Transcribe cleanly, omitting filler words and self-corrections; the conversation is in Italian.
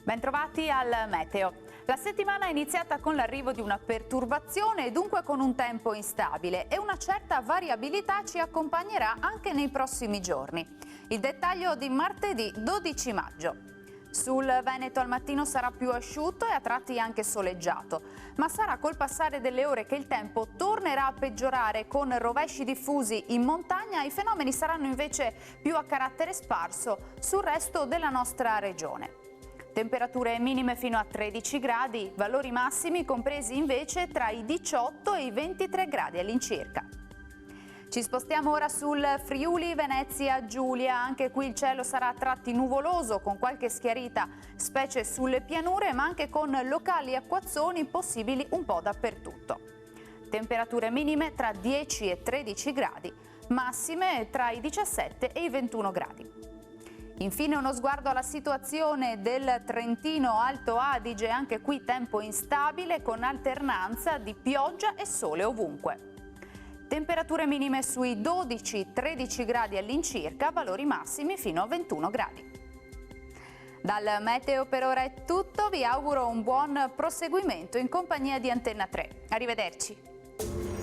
Bentrovati al Meteo. La settimana è iniziata con l'arrivo di una perturbazione e dunque con un tempo instabile e una certa variabilità ci accompagnerà anche nei prossimi giorni. Il dettaglio di martedì 12 maggio. Sul Veneto al mattino sarà più asciutto e a tratti anche soleggiato, ma sarà col passare delle ore che il tempo tornerà a peggiorare con rovesci diffusi in montagna. I fenomeni saranno invece più a carattere sparso sul resto della nostra regione. Temperature minime fino a 13 gradi, valori massimi compresi invece tra i 18 e i 23 gradi all'incirca. Ci spostiamo ora sul Friuli Venezia Giulia, anche qui il cielo sarà a tratti nuvoloso con qualche schiarita, specie sulle pianure, ma anche con locali acquazzoni possibili un po' dappertutto. Temperature minime tra 10 e 13 gradi, massime tra i 17 e i 21 gradi. Infine uno sguardo alla situazione del Trentino Alto Adige, anche qui tempo instabile con alternanza di pioggia e sole ovunque. Temperature minime sui 12-13 gradi all'incirca, valori massimi fino a 21 gradi. Dal Meteo per ora è tutto, vi auguro un buon proseguimento in compagnia di Antenna 3. Arrivederci.